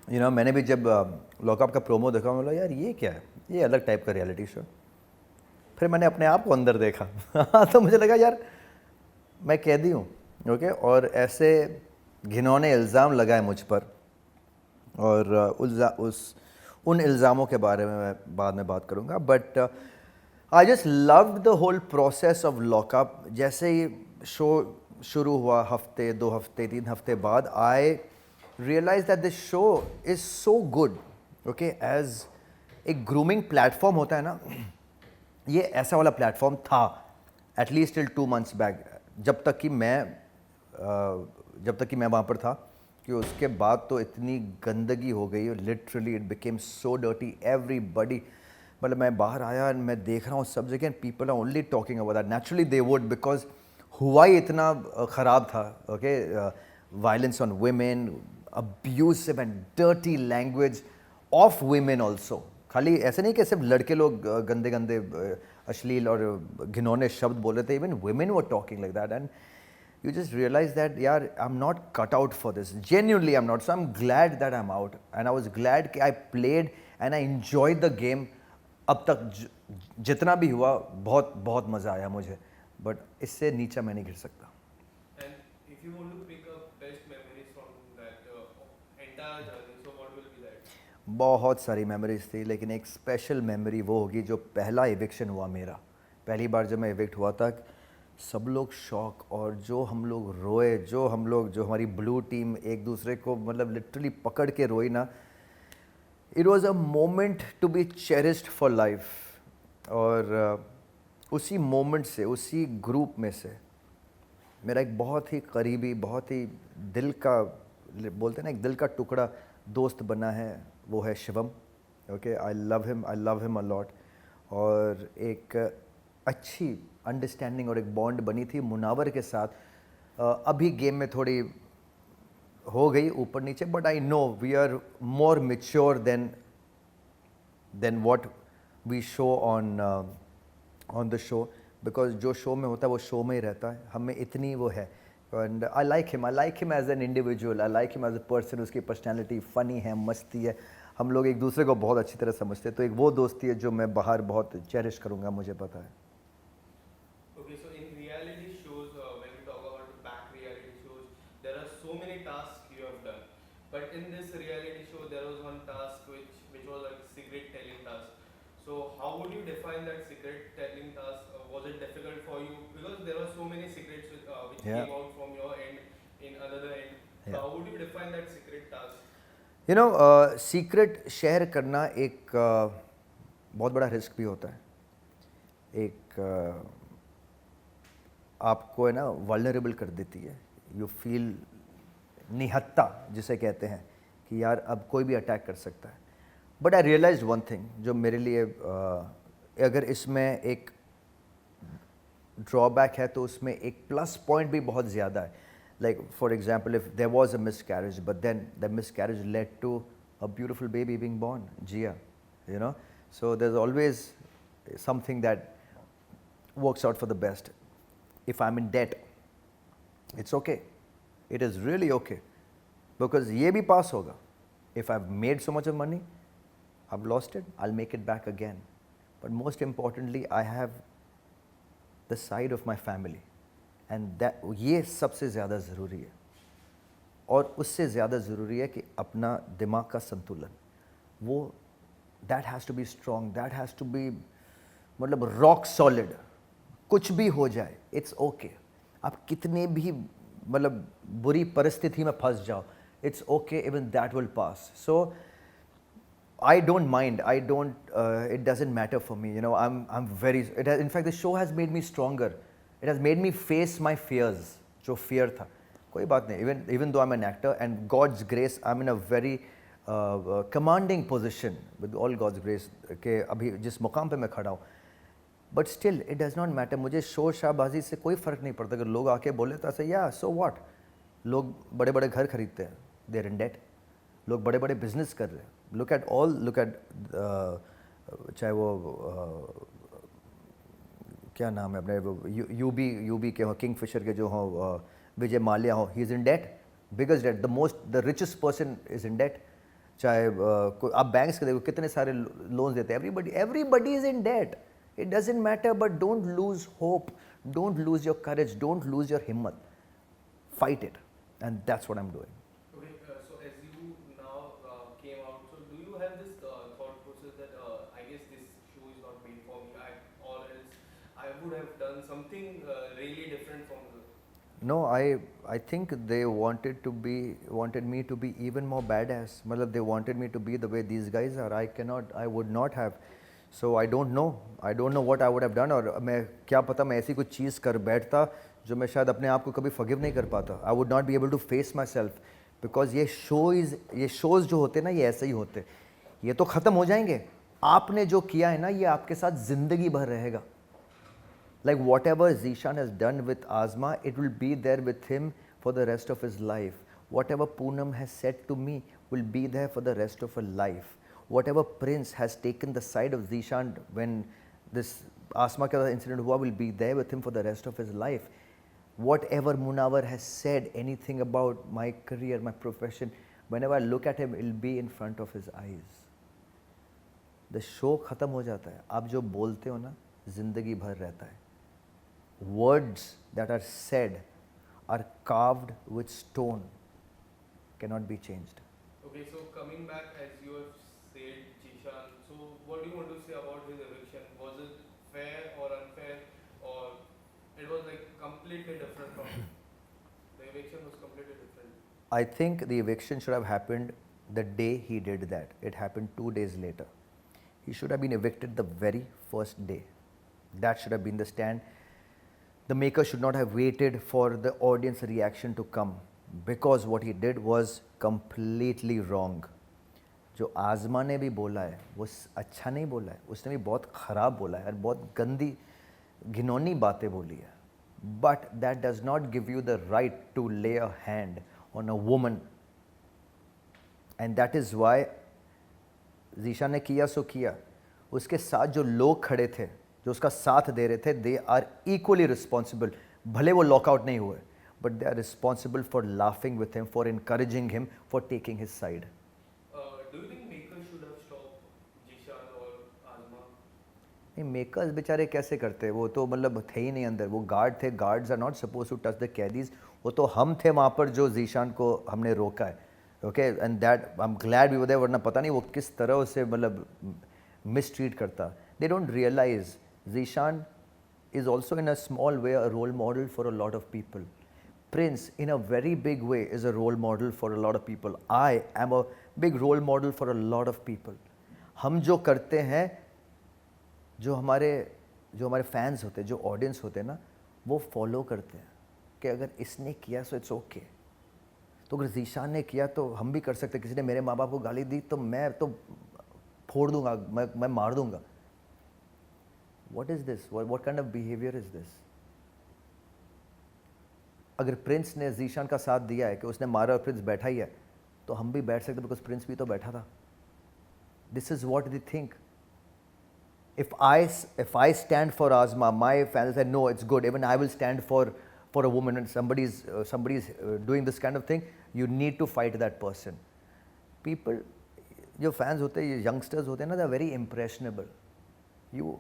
मैंने भी जब लॉकअप का प्रोमो देखा, मैं बोला यार ये क्या है, ये अलग टाइप का रियलिटी शो। फिर मैंने अपने आप को अंदर देखा तो मुझे लगा यार मैं कैदी हूँ। ओके, और ऐसे घिनौने इल्ज़ाम लगाए मुझ पर, और उन इल्ज़ामों के बारे में मैं बाद में बात करूँगा। But I just love the whole process of Lock Upp. जैसे ही शो शुरू हुआ, हफ्ते 2 हफ्ते 3 हफ्ते बाद, I realize that this show is so good. Okay, as एक ग्रूमिंग प्लेटफॉर्म होता है ना, ये ऐसा वाला प्लेटफॉर्म था एटलीस्ट टिल 2 मंथ्स बैक, जब तक कि मैं वहाँ पर था। कि उसके बाद तो इतनी गंदगी हो गई, literally it became so dirty, everybody. मतलब मैं बाहर आया और मैं देख रहा हूँ सब जगह, people are only talking about that. Naturally they would, because हुआ ही इतना ख़राब था। ओके, violence on women, abusive and dirty language of women also. खाली ऐसे नहीं कि सिर्फ लड़के लोग गंदे गंदे अश्लील और घिनौने शब्द बोल रहे थे, even women were talking like that. And you just realize that yaar I'm not cut out for this, genuinely I'm not. So I'm glad that I'm out, and I was glad कि I played and I enjoyed the game. अब तक जितना भी हुआ बहुत बहुत मज़ा आया मुझे, बट इससे नीचे मैं नहीं गिर सकता। And if you want to pick up best memories from that entire journey, so what will be that? बहुत सारी मेमोरीज थी, लेकिन एक स्पेशल मेमोरी वो होगी जो पहला इविक्शन हुआ मेरा। पहली बार जब मैं इविक्ट हुआ था, सब लोग शॉक, और जो हम लोग रोए, जो हमारी ब्लू टीम एक दूसरे को मतलब लिटरली पकड़ के रोई ना, it was a moment to be cherished for life. और उसी मोमेंट से, उसी ग्रुप में से मेरा एक बहुत ही करीबी, बहुत ही दिल का, बोलते हैं ना, एक दिल का टुकड़ा दोस्त बना है, वो है Shivam. Okay, I love him a lot. और एक अच्छी अंडरस्टैंडिंग और एक बॉन्ड बनी थी मुनावर के साथ। अभी गेम में थोड़ी हो गई ऊपर नीचे, but I know we are more mature than what we show on the show, because जो शो में होता है वो शो में ही रहता है, हमें इतनी वो है। And I like him as an individual, I like him as a person. उसकी पर्सनैलिटी फ़नी है, मस्ती है, हम लोग एक दूसरे को बहुत अच्छी तरह समझते हैं। तो एक वो दोस्ती है जो मैं बाहर बहुत चेरिश करूँगा, मुझे पता है। Okay, so in reality shows, when we talk about the back reality shows, there are so many tasks you have done. But in this reality show, there was one task which was like secret telling task. So how would you define that secret telling task? Was it difficult for you? Because there were so many secrets which Yeah. came out from your end, in another end. So Yeah. how would you define that secret task? Secret share करना एक बहुत बड़ा risk भी होता है। एक आपको है ना वल्नरेबल कर देती है। यू फील निहत्ता जिसे कहते हैं, कि यार अब कोई भी अटैक कर सकता है। But I realise one thing, जो मेरे लिए अगर इसमें एक ड्रॉबैक है तो उसमें एक प्लस पॉइंट भी बहुत ज़्यादा है। Like for example, if there was a miscarriage, but then the miscarriage led to a beautiful baby being born, Jiya, so there's always something that works out for the best. If I'm in debt, it's okay, it is really okay, because ये भी पास होगा. If I've made so much of money, I've lost it, I'll make it back again. But most importantly, I have the side of my family, and that ये सबसे ज़्यादा ज़रूरी है. और उससे ज़्यादा ज़रूरी है कि अपना दिमाग का संतुलन, वो that has to be strong, that has to be मतलब रॉक सॉलिड. कुछ भी हो जाए, इट्स ओके. आप कितने भी मतलब बुरी परिस्थिति में फंस जाओ, it's okay, even that will pass. So I don't mind. It doesn't matter for me. I'm very. In fact, the show has made me stronger. It has made me face my fears. जो fear था, कोई बात नहीं. Even though I'm an actor, and God's grace, I'm in a very commanding position with all God's grace. कि अभी जिस मुकाम पे मैं खड़ा हूँ, but still it does not matter. मुझे शोर शाबाजी से कोई फ़र्क नहीं पड़ता. अगर लोग आके बोले तो ऐसे, yeah, so what? लोग बड़े बड़े घर खरीदते हैं, they're in debt. लोग बड़े बड़े बिजनेस कर रहे हैं. लुक एट चाहे वो क्या नाम है अपने, वो यूबी के हो, किंग फिशर के जो हो, विजय माल्या हो, he is in debt, biggest debt, the richest person is in debt. चाहे आप बैंक्स के देखो कितने सारे लोन्स देते हैं, everybody is in debt, it doesn't matter, but don't lose hope, don't lose your courage, don't lose your हिम्मत, fight it, and that's what I am doing. Okay, so as you now came out, so do you have this thought process that I guess this show is not made for me, or else I would have done something really different from the. No, I think they wanted me to be even more badass. मतलब they wanted me to be the way these guys are. I would not have. So I don't know what I would have done. और मैं क्या पता मैं ऐसी कुछ चीज़ कर बैठता जो मैं शायद अपने आप को कभी forgive नहीं कर पाता. I would not be able to face myself because ये shows जो होते हैं ना, ये ऐसे ही होते. ये तो ख़त्म हो जाएंगे. आपने जो किया है ना, ये आपके साथ ज़िंदगी भर रहेगा. Like whatever Zishan has done with Azma, it will be there with him for the rest of his life. Whatever Poonam has said to me will be there for the rest of her life. Whatever Prince has taken the side of Zishan when this Asma ka incident hua will be there with him for the rest of his life. Whatever Munawar has said, anything about my career, my profession, whenever I look at him, it will be in front of his eyes. The show खत्म हो जाता है. आप जो बोलते हो ना, जिंदगी भर रहता है. Words that are said are carved with stone, cannot be changed. Okay, so coming back, as you have said, Jishan, so what do you want to say about his eviction? Was it fair or unfair, or it was like completely different from the eviction was completely different? I think the eviction should have happened the day he did that. It happened 2 days later. He should have been evicted the very first day. That should have been the stand. The maker should not have waited for the audience reaction to come, because what he did was completely wrong. जो आज़मा ने भी बोला है वो अच्छा नहीं बोला है, उसने भी बहुत ख़राब बोला है और बहुत गंदी घिनौनी बातें बोली है. But that does not give you the right to lay a hand on a woman, and that is why ज़ीशा ने किया सो किया. उसके साथ जो लोग खड़े थे, जो उसका साथ दे रहे थे, दे आर इक्वली रिस्पॉन्सिबल. भले वो लॉकआउट नहीं हुए, but they are responsible for laughing with him, for encouraging him, for taking his side. Do you think makers should have stopped Jishan or Azma? नहीं, मेकर्स बेचारे कैसे करते, वो तो मतलब थे ही नहीं अंदर, वो गार्ड थे. Guards are not suppose to touch the कैदीज. वो तो हम थे वहाँ पर जो ज़ीशान को हमने रोका है. Okay, and that I am glad we were there, वरना पता नहीं वो किस तरह उसे मतलब मिसट्रीट करता. They don't realise Zishan is also in a small way a role model for a lot of people. Prince in a very big way is a role model for a lot of people. I am a big role model for a lot of people. हम जो करते हैं, जो हमारे fans होते हैं, जो audience होते हैं ना, वो फॉलो करते हैं कि अगर इसने किया सो इट्स ओके. तो अगर ज़ीशान ने किया तो हम भी कर सकते. किसी ने मेरे माँ बाप को गाली दी तो मैं तो फोड़ दूंगा, मैं मार दूंगा. What is this? What kind of behavior is this? अगर प्रिंस ने ज़ीशान का साथ दिया है कि उसने मारा और प्रिंस बैठा ही है, तो हम भी बैठ सकते, बिकॉज प्रिंस भी तो बैठा था. This is what they think. If I stand for Azma, my fans say no, it's good. Even I will stand for a woman, and somebody's doing this kind of thing. You need to fight that person. People, जो fans होते हैं, ये youngsters होते हैं ना, they are very impressionable. You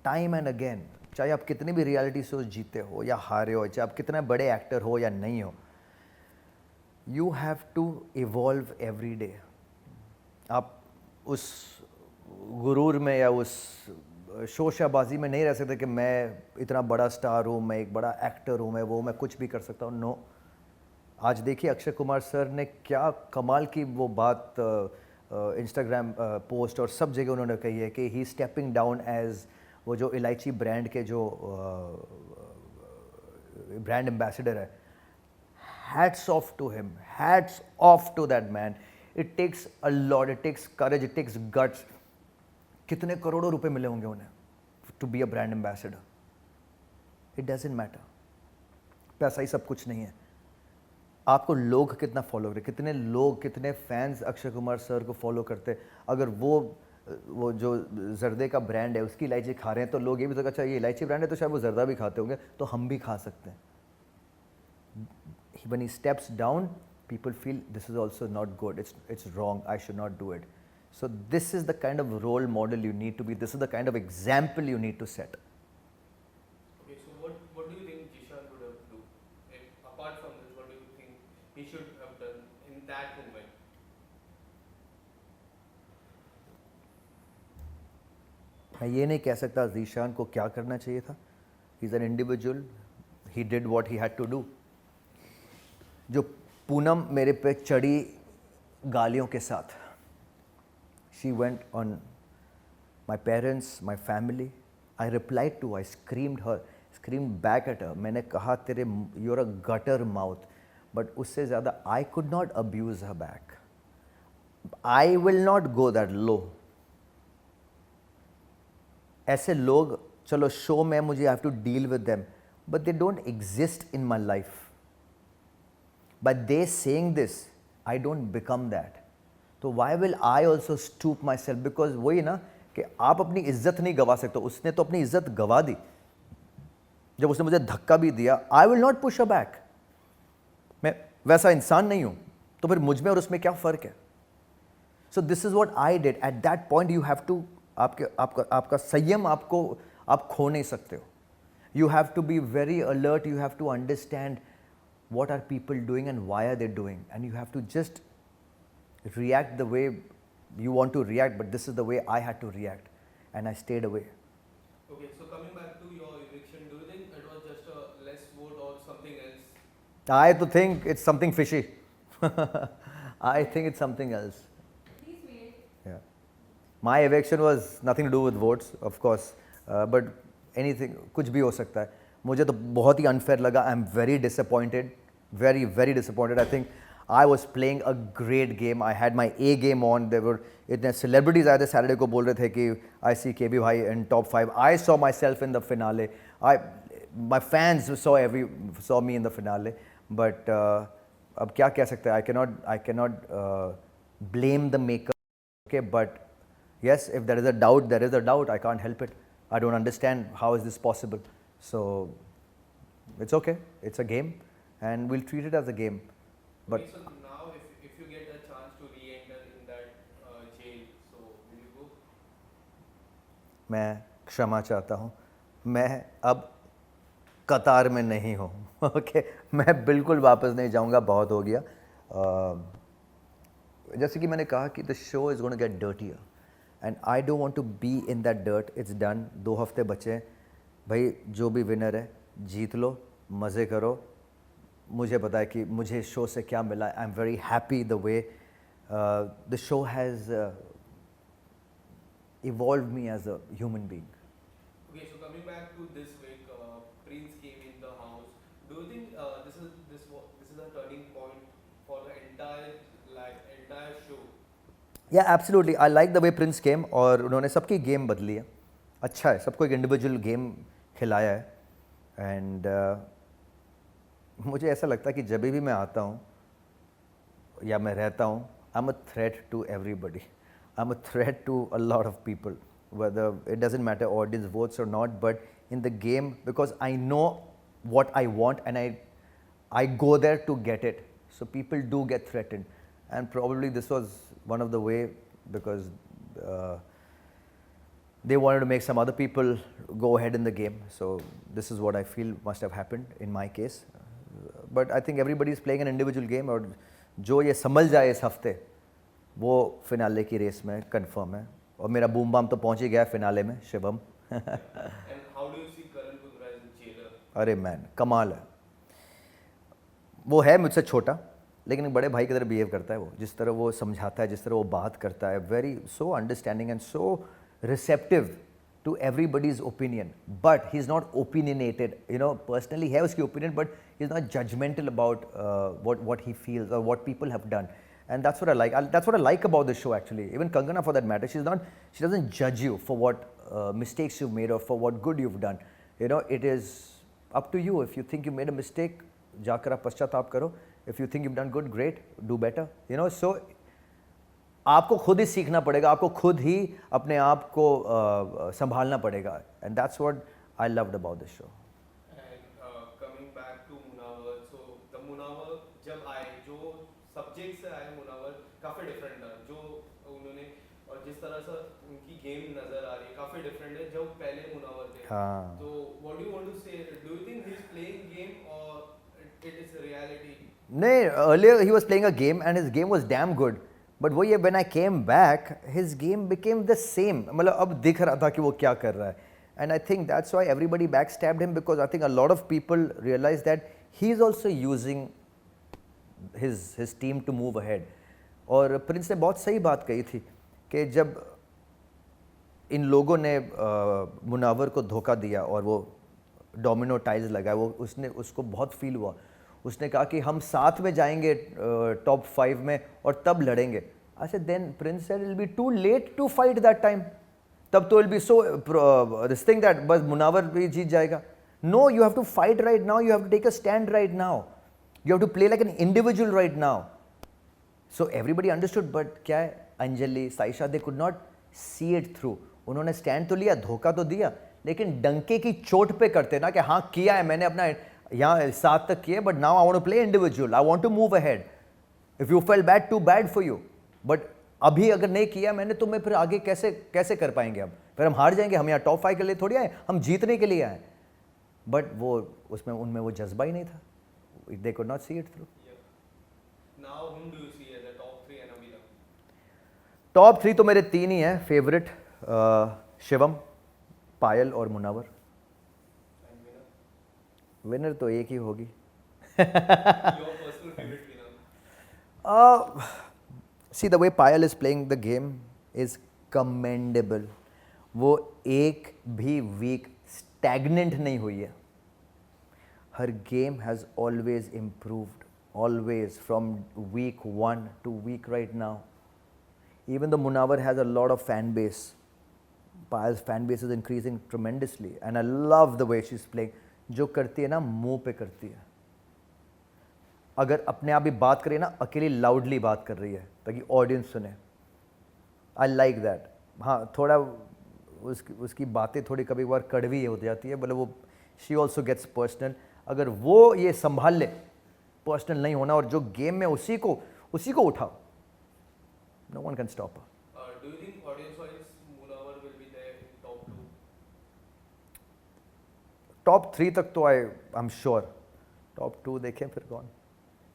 time and again, चाहे आप कितने भी रियलिटी शोज जीते हो या हारे हो, चाहे आप कितने बड़े एक्टर हो या नहीं हो, you have to evolve every day. आप उस गुरूर में या उस शोशाबाजी में नहीं रह सकते कि मैं इतना बड़ा स्टार हूँ, मैं एक बड़ा एक्टर हूँ, मैं कुछ भी कर सकता हूँ. नो. आज देखिए अक्षय कुमार सर ने क्या कमाल की वो बात इंस्टाग्राम पोस्ट और सब जगह उन्होंने कही है कि ही स्टेपिंग डाउन एज वो जो इलायची ब्रांड के जो ब्रांड एम्बेसडर है. Hats off to him, hats off to that man. It takes a lot, it takes courage, it takes guts. कितने करोड़ों रुपए मिले होंगे उन्हें to be a brand ambassador. It doesn't matter, पैसा ही सब कुछ नहीं है. आपको लोग कितना फॉलो करें, कितने लोग, कितने फैंस अक्षय कुमार सर को फॉलो करते. अगर वो जो जर्दे का ब्रांड है उसकी इलायची खा रहे हैं तो लोग ये भी तो, अच्छा ये इलायची ब्रांड है तो शायद वो जर्दा भी खाते होंगे, तो हम भी खा सकते हैं. When he steps down, people feel this is also not good, it's wrong, I should not do it. So this is the kind of role model you need to be, this is the kind of example you need to set. Okay, so what do you think Jishan would have do? If, apart from this, what do you think he should have done in that moment? मैं ये नहीं कह सकता ज़ीशान को क्या करना चाहिए था. He's an individual, he did what he had to do. जो पूनम मेरे पे चढ़ी गालियों के साथ, she went on my parents, my family. I replied to, I screamed back at her. मैंने कहा तेरे, you're a gutter mouth. But उससे ज़्यादा I could not abuse her back. I will not go that low. ऐसे लोग चलो show में मुझे have to deal with them, but they don't exist in my life. By they saying this I don't become that. तो why will I also stoop my self? Because वही ना कि आप अपनी इज्जत नहीं गवा सकते. उसने तो अपनी इज्जत गवा दी. जब उसने मुझे धक्का भी दिया, I will not push a back. मैं वैसा इंसान नहीं हूं, तो फिर मुझ में और उसमें क्या फ़र्क है? So this is what I did. At that point you have to, आपका संयम आप खो नहीं सकते हो. You have to be very alert, you have to understand what are people doing and why are they doing, and you have to just react the way you want to react. But this is the way I had to react, and I stayed away. Okay, so coming back to your eviction, do you think it was just a less vote or something else? I to think it's something fishy. I think it's something else. Yeah. My eviction was nothing to do with votes, of course, but anything, कुछ भी हो सकता है. मुझे तो बहुत ही unfair लगा. I'm very disappointed, very very disappointed. I think I was playing a great game. I had my A game on. There were इतने celebrities आए थे Saturday को, बोल रहे थे कि I see KB भाई in top 5. I saw myself in the finale. My fans saw me in the finale. But अब क्या कह सकते हैं? I cannot blame the maker. Okay, but yes, if there is a doubt, there is a doubt. I can't help it. I don't understand how is this possible. So it's okay. It's a game, and we'll treat it as a game. But Okay, so now if you get a chance to re-enter in that jail, so will you go? मैं क्षमा चाहता हूँ. मैं अब कतार में नहीं हूँ. ओके, मैं बिल्कुल वापस नहीं जाऊँगा. बहुत हो गया. जैसे कि मैंने कहा कि the show is going to get dirtier, and I don't want to be in that dirt. It's done. 2 हफ्ते बचे हैं. भाई जो भी विनर है जीत लो, मज़े करो. मुझे पता है कि मुझे शो से क्या मिला. I am very happy the way the show has evolved me as a human being. Okay, so coming back to this week, Prince came in the house. Do you think this is a turning point for the entire show? Yeah, absolutely. I like the way Prince came, और उन्होंने सबकी game बदली है. अच्छा है, सबको एक individual game खिलाया है. एंड मुझे ऐसा लगता है कि जब भी मैं आता हूँ या मैं रहता हूँ, I am a threat to everybody. I'm a threat to a lot of people, whether it doesn't matter audience votes or not, but in the game, because I know what I want and I go there to get it. So people do get threatened, and probably this was one of the way, because they wanted to make some other people go ahead in the game. So this is what I feel must have happened in my case. But I think everybody is playing an individual game, और जो ये समझ जाए इस हफ्ते, वो finale की race में कंफर्म है. और मेरा बूम बाम तो पहुंच ही गया फिनाले में. Shivam. And how do you see Karan Bundra as a jailer? अरे मैन, कमाल है. वो है मुझसे छोटा, लेकिन बड़े भाई की तरह बिहेव करता है. वो जिस तरह वो समझाता है, जिस तरह वो बात करता है, very so understanding and so receptive to everybody's opinion. But he is not opinionated. Personally है उसकी opinion, but he is not judgmental about what he feels or what people have done. And that's what I like. That's what I like about the show, actually. Even Kangana, for that matter, she doesn't judge you for what mistakes you've made or for what good you've done. It is up to you. If you think you made a mistake, जाकर आप पश्चाताप करो. If you think you've done good, great, do better. So आपको खुद ही सीखना पड़ेगा. आपको खुद ही अपने आप को संभालना पड़ेगा. And that's what I loved about the show. And coming back to Munawar, so the Munawar जब आए, जो जो उन्होंने और जिस तरह से उनकी गेम नजर आ रही है काफी डिफरेंट है जो पहले मुनावर थे. हाँ. तो what do you want to say, do you think he is playing game और इट इज रियलिटी? नहीं, earlier he was playing a game and his game was damn good. But वही है, when I came back, his game became the same. मतलब अब दिख रहा था कि वो क्या कर रहा है. And I think that's why everybody backstabbed him, because I think a lot of people realized that he is also using his team to move ahead. और प्रिंस ने बहुत सही बात कही थी कि जब इन लोगों ने मुनावर को धोखा दिया और वो डोमिनो टाइल्स लगाए, वो उसने उसको बहुत फील हुआ. उसने कहा कि हम साथ में जाएंगे टॉप 5 में और तब लड़ेंगे. I said then Prince said it will be too late to fight that time. तब तो will be so this thing that बस मुनावर भी जीत जाएगा. No, you have to fight right now, you have to take a stand right now, you have to play like an individual right now. So everybody understood, but क्या है, Anjali, Saisha, they could not see it through. उन्होंने stand तो लिया, धोखा तो दिया, लेकिन डंके की चोट पे करते ना कि हाँ किया है मैंने, अपना यहाँ 7 तक किया, but now I want to play individual, I want to move ahead. If you feel bad, too bad for you, but अभी अगर नहीं किया मैंने तो मैं फिर आगे कैसे कर पाएंगे. अब फिर हम हार जाएंगे. हम यहाँ टॉप 5 के लिए थोड़ी आए, हम जीतने के लिए आए. बट वो उसमें उनमें वो जज्बा ही नहीं था. दे could not see it through. Now whom do you see as the top 3 and Abhila? Top 3 तो मेरे 3 ही हैं फेवरेट, शिवम, पायल और मुनावर. And winner? विनर तो एक ही होगी. Your personal favorite winner? See, the way Payal is playing the game is commendable. वो एक भी वीक stagnant नहीं हुई है. Her game has always improved, always, from week 1 to week right now. Even though Munawar has a lot of fan base, Payal's fan base is increasing tremendously, and I love the way she's playing. जो करती है ना, मुंह पे करती है. अगर अपने आप भी बात करिए ना, अकेली लाउडली बात कर रही है ताकि ऑडियंस सुने. I like that. हाँ, थोड़ा उसकी बातें थोड़ी कभी बार कड़वी हो जाती है, मतलब वो शी ऑल्सो गेट्स पर्सनल. अगर वो ये संभाल ले, पर्सनल नहीं होना, और जो गेम में उसी को उठाओ, no one can stop. Do you think audience-wise Munawar will be there in top 2? Top 3 तक तो आई एम श्योर. टॉप 2 देखें फिर कौन.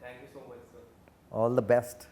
Thank you so much, sir. All the best.